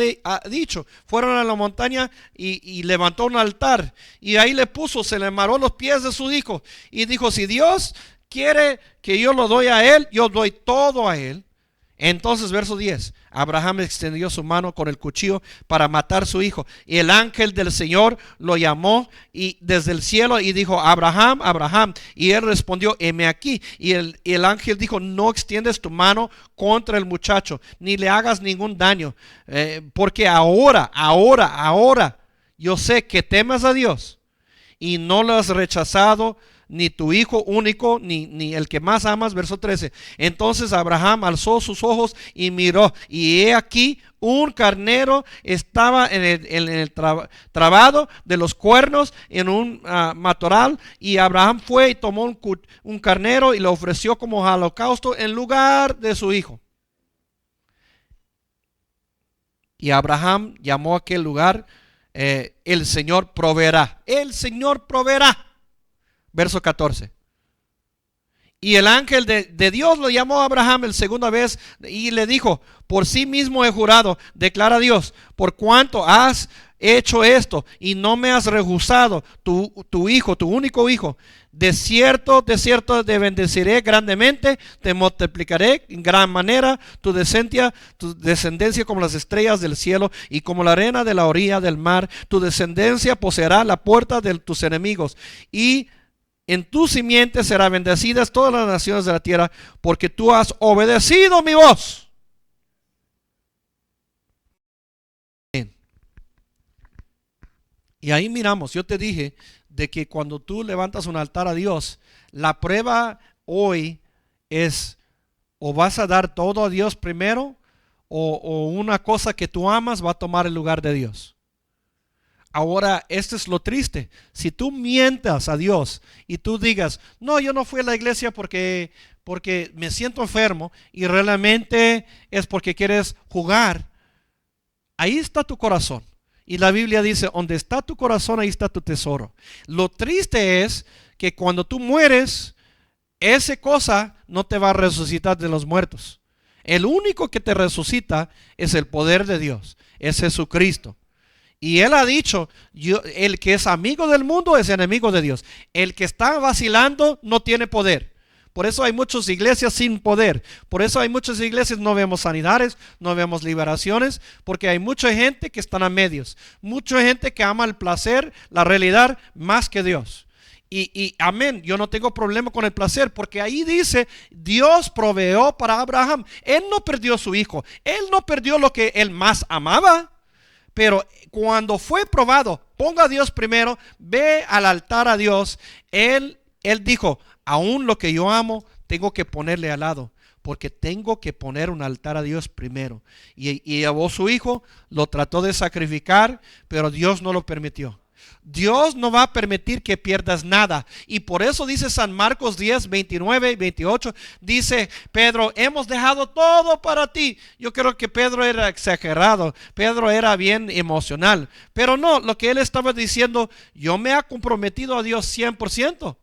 dicho. Fueron a la montaña y levantó un altar. Y ahí se le amarró los pies de su hijo. Y dijo, si Dios quiere que yo lo doy a él, yo doy todo a él. Entonces, verso 10, Abraham extendió su mano con el cuchillo para matar a su hijo. Y el ángel del Señor lo llamó desde el cielo y dijo, Abraham, Abraham. Y él respondió, heme aquí. Y el ángel dijo, no extiendes tu mano contra el muchacho, ni le hagas ningún daño. Porque ahora, yo sé que temes a Dios y no lo has rechazado, ni tu hijo único, ni el que más amas. Verso 13. Entonces Abraham alzó sus ojos y miró, y he aquí un carnero estaba en el trabado de los cuernos en un matorral. Y Abraham fue y tomó un carnero y lo ofreció como holocausto en lugar de su hijo. Y Abraham llamó a aquel lugar el Señor proveerá. El Señor proveerá. Verso 14. Y el ángel de Dios lo llamó a Abraham el segunda vez y le dijo, por sí mismo he jurado, declara Dios, por cuanto has hecho esto y no me has rehusado tu hijo, tu único hijo, de cierto te bendeciré grandemente, te multiplicaré en gran manera, tu descendencia como las estrellas del cielo y como la arena de la orilla del mar, tu descendencia poseerá la puerta de tus enemigos y en tu simiente serán bendecidas todas las naciones de la tierra, porque tú has obedecido mi voz. Y ahí miramos, yo te dije de que cuando tú levantas un altar a Dios, la prueba hoy es o vas a dar todo a Dios primero o una cosa que tú amas va a tomar el lugar de Dios. Ahora, esto es lo triste. Si tú mientas a Dios y tú digas, no, yo no fui a la iglesia porque me siento enfermo y realmente es porque quieres jugar, ahí está tu corazón. Y la Biblia dice, donde está tu corazón, ahí está tu tesoro. Lo triste es que cuando tú mueres, esa cosa no te va a resucitar de los muertos. El único que te resucita es el poder de Dios, es Jesucristo. Y él ha dicho, el que es amigo del mundo es enemigo de Dios. El que está vacilando no tiene poder. Por eso hay muchas iglesias sin poder. Por eso hay muchas iglesias, no vemos sanidades, no vemos liberaciones, porque hay mucha gente que están a medios. Mucha gente que ama el placer, la realidad, más que Dios. Y amén, yo no tengo problema con el placer, porque ahí dice, Dios proveó para Abraham. Él no perdió a su hijo. Él no perdió lo que él más amaba. Pero cuando fue probado, ponga a Dios primero, ve al altar a Dios, él dijo, aún lo que yo amo, tengo que ponerle al lado, porque tengo que poner un altar a Dios primero. Y llevó a su hijo, lo trató de sacrificar, pero Dios no lo permitió. Dios no va a permitir que pierdas nada. Y por eso dice San Marcos 10, 29 y 28, dice Pedro, hemos dejado todo para ti. Yo creo que Pedro era exagerado, Pedro era bien emocional, pero no, lo que él estaba diciendo, yo me he comprometido a Dios 100%.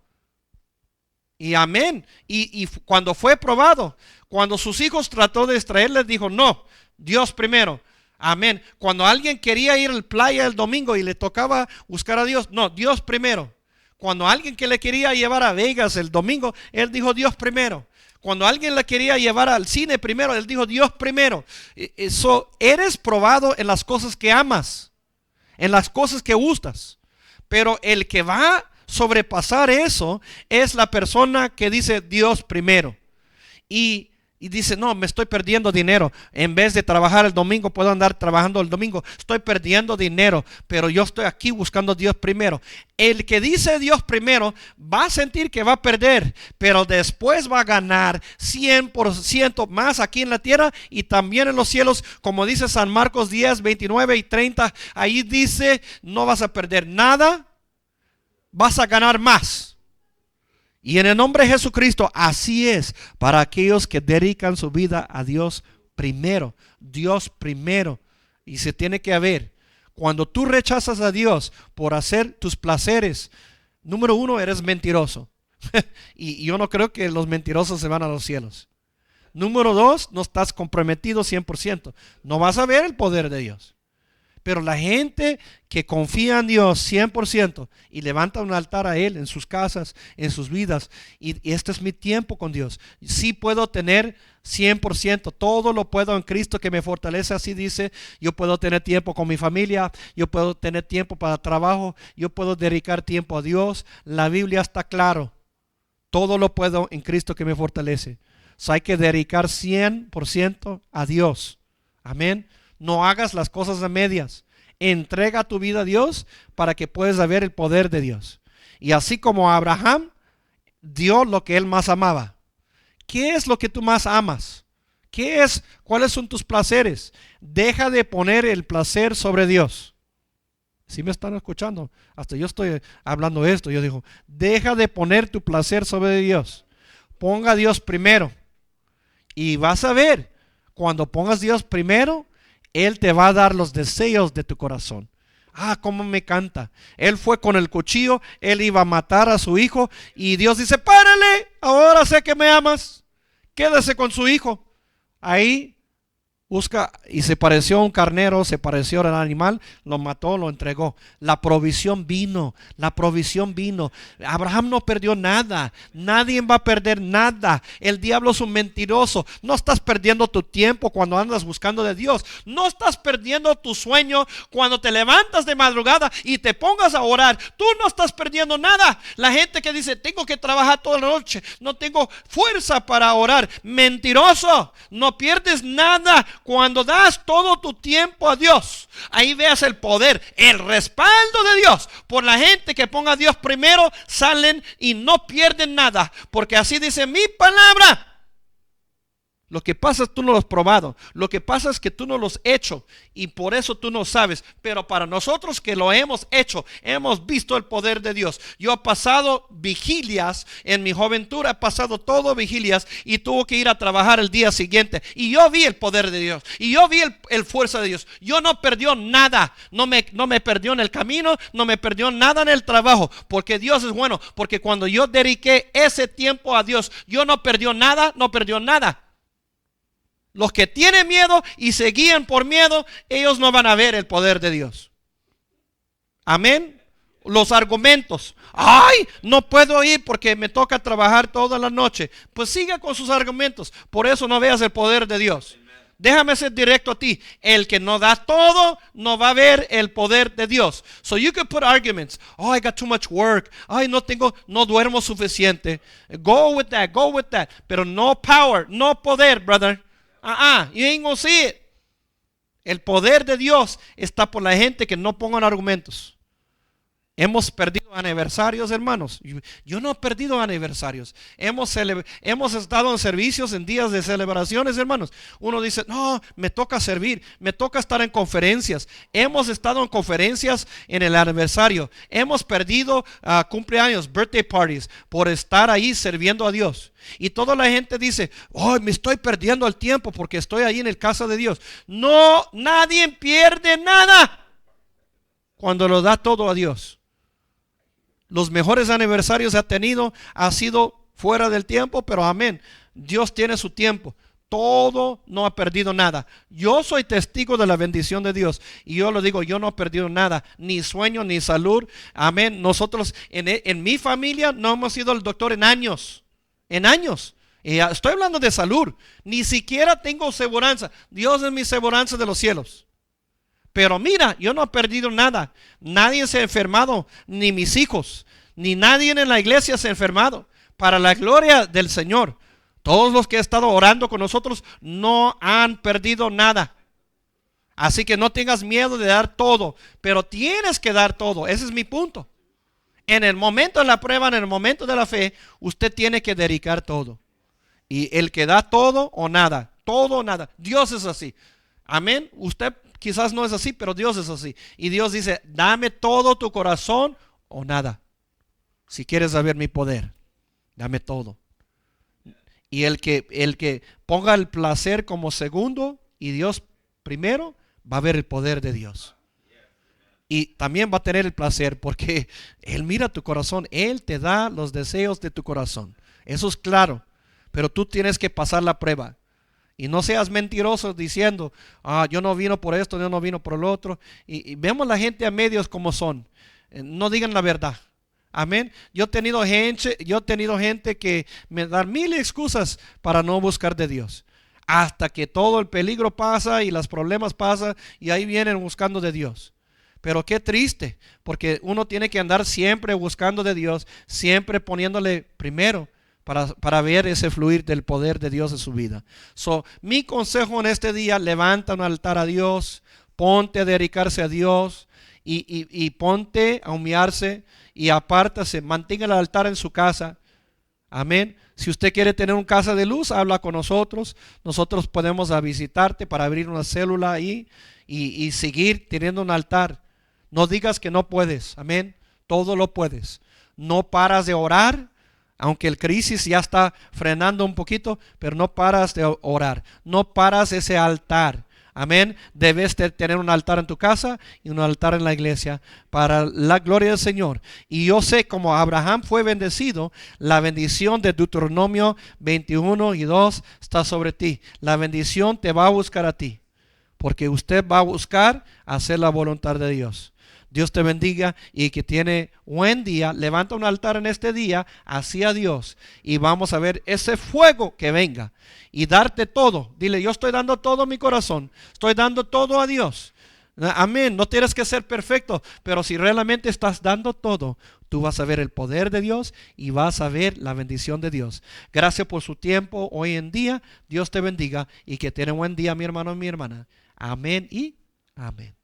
Y amén. Y cuando fue probado, cuando sus hijos trató de extraerles, dijo, no, Dios primero. Amén. Cuando alguien quería ir a la playa el domingo y le tocaba buscar a Dios, no, Dios primero. Cuando alguien que le quería llevar a Vegas el domingo, él dijo Dios primero. Cuando alguien le quería llevar al cine primero, él dijo Dios primero. Eso, eres probado en las cosas que amas, en las cosas que gustas. Pero el que va a sobrepasar eso es la persona que dice Dios primero. Y dice, no, me estoy perdiendo dinero. En vez de trabajar el domingo, puedo andar trabajando el domingo. Estoy perdiendo dinero, pero yo estoy aquí buscando a Dios primero. El que dice Dios primero va a sentir que va a perder, pero después va a ganar 100% más aquí en la tierra y también en los cielos. Como dice San Marcos 10, 29 y 30, ahí dice, no vas a perder nada, vas a ganar más. Y en el nombre de Jesucristo, así es para aquellos que dedican su vida a Dios primero. Dios primero. Y se tiene que ver, cuando tú rechazas a Dios por hacer tus placeres, número uno, eres mentiroso. Y yo no creo que los mentirosos se van a los cielos. Número dos, no estás comprometido 100%. No vas a ver el poder de Dios. Pero la gente que confía en Dios 100% y levanta un altar a Él en sus casas, en sus vidas, y este es mi tiempo con Dios. Sí puedo tener 100%, todo lo puedo en Cristo que me fortalece, así dice. Yo puedo tener tiempo con mi familia, yo puedo tener tiempo para trabajo, yo puedo dedicar tiempo a Dios. La Biblia está claro, todo lo puedo en Cristo que me fortalece. So hay que dedicar 100% a Dios. Amén. No hagas las cosas a medias. Entrega tu vida a Dios para que puedas ver el poder de Dios. Y así como Abraham dio lo que él más amaba. ¿Qué es lo que tú más amas? ¿Cuáles son tus placeres? Deja de poner el placer sobre Dios. ¿Sí me están escuchando? Hasta yo estoy hablando esto. Yo digo, deja de poner tu placer sobre Dios. Ponga a Dios primero. Y vas a ver, cuando pongas a Dios primero, Él te va a dar los deseos de tu corazón. Ah, cómo me canta. Él fue con el cuchillo, él iba a matar a su hijo y Dios dice, párale, ahora sé que me amas. Quédese con su hijo. Ahí busca y se pareció a un carnero, se pareció al animal, lo mató, lo entregó. La provisión vino, la provisión vino. Abraham no perdió nada, nadie va a perder nada. El diablo es un mentiroso. No estás perdiendo tu tiempo cuando andas buscando de Dios. No estás perdiendo tu sueño cuando te levantas de madrugada y te pongas a orar. Tú no estás perdiendo nada. La gente que dice, tengo que trabajar toda la noche, no tengo fuerza para orar. Mentiroso, no pierdes nada. Cuando das todo tu tiempo a Dios, ahí veas el poder, el respaldo de Dios. Por la gente que ponga a Dios primero, salen y no pierden nada. Porque así dice mi palabra. Lo que pasa es que tú no lo has probado. Lo que pasa es que tú no lo has hecho. Y por eso tú no sabes. Pero para nosotros que lo hemos hecho, hemos visto el poder de Dios. Yo he pasado vigilias en mi juventud. He pasado todo vigilias. Y tuve que ir a trabajar el día siguiente. Y yo vi el poder de Dios. Y yo vi el fuerza de Dios. Yo no perdió nada. No me perdió en el camino. No me perdió nada en el trabajo. Porque Dios es bueno. Porque cuando yo dediqué ese tiempo a Dios, yo no perdió nada. No perdió nada. Los que tienen miedo y se guían por miedo, ellos no van a ver el poder de Dios. Amén. Los argumentos. Ay, no puedo ir porque me toca trabajar toda la noche. Pues siga con sus argumentos. Por eso no veas el poder de Dios. Déjame ser directo a ti. El que no da todo no va a ver el poder de Dios. So you can put arguments. Oh, I got too much work. Ay, no duermo suficiente. Go with that. Pero no power, no poder, brother. You ain't gonna see it. El poder de Dios está por la gente que no pongan argumentos. Hemos perdido aniversarios, hermanos. Yo no he perdido aniversarios. Hemos estado en servicios, en días de celebraciones, hermanos. Uno dice, no, me toca servir, me toca estar en conferencias. Hemos estado en conferencias en el aniversario. Hemos perdido cumpleaños, birthday parties, por estar ahí sirviendo a Dios. Y toda la gente dice, oh, me estoy perdiendo el tiempo porque estoy ahí en el casa de Dios. No, nadie pierde nada cuando lo da todo a Dios. Los mejores aniversarios ha sido fuera del tiempo, pero amén. Dios tiene su tiempo. Todo no ha perdido nada. Yo soy testigo de la bendición de Dios. Y yo lo digo, yo no he perdido nada. Ni sueño, ni salud. Amén. Nosotros en mi familia no hemos ido al doctor en años. En años. Y estoy hablando de salud. Ni siquiera tengo seguranza. Dios es mi seguranza de los cielos. Pero mira, yo no he perdido nada. Nadie se ha enfermado, ni mis hijos, ni nadie en la iglesia se ha enfermado. Para la gloria del Señor, todos los que han estado orando con nosotros no han perdido nada. Así que no tengas miedo de dar todo, pero tienes que dar todo. Ese es mi punto. En el momento de la prueba, en el momento de la fe, usted tiene que dedicar todo. Y el que da todo o nada, todo o nada. Dios es así. Amén. Usted quizás no es así, pero Dios es así. Y Dios dice, dame todo tu corazón o nada. Si quieres saber mi poder, dame todo. Y el que ponga el placer como segundo y Dios primero, va a ver el poder de Dios. Y también va a tener el placer porque Él mira tu corazón. Él te da los deseos de tu corazón. Eso es claro. Pero tú tienes que pasar la prueba. Y no seas mentiroso diciendo, yo no vino por esto, yo no vino por lo otro. Y vemos la gente a medios como son. No digan la verdad. Amén. Yo he tenido gente que me da mil excusas para no buscar de Dios. Hasta que todo el peligro pasa y los problemas pasan y ahí vienen buscando de Dios. Pero qué triste, porque uno tiene que andar siempre buscando de Dios, siempre poniéndole primero. Para ver ese fluir del poder de Dios en su vida. Mi consejo en este día, levanta un altar a Dios, ponte a dedicarse a Dios y ponte a humillarse y apártase, mantenga el altar en su casa. Amén. Si usted quiere tener una casa de luz, habla con nosotros. Nosotros podemos visitarte para abrir una célula ahí y seguir teniendo un altar. No digas que no puedes. Amén. Todo lo puedes. No paras de orar. Aunque el crisis ya está frenando un poquito, pero no paras de orar, no paras ese altar. Amén. Debes de tener un altar en tu casa y un altar en la iglesia para la gloria del Señor. Y yo sé como Abraham fue bendecido, la bendición de Deuteronomio 21:2 está sobre ti. La bendición te va a buscar a ti, porque usted va a buscar hacer la voluntad de Dios. Dios te bendiga y que tiene buen día. Levanta un altar en este día hacia Dios y vamos a ver ese fuego que venga y darte todo. Dile, yo estoy dando todo mi corazón, estoy dando todo a Dios. Amén. No tienes que ser perfecto, pero si realmente estás dando todo, tú vas a ver el poder de Dios y vas a ver la bendición de Dios. Gracias por su tiempo hoy en día. Dios te bendiga y que tenga un buen día, mi hermano y mi hermana. Amén y amén.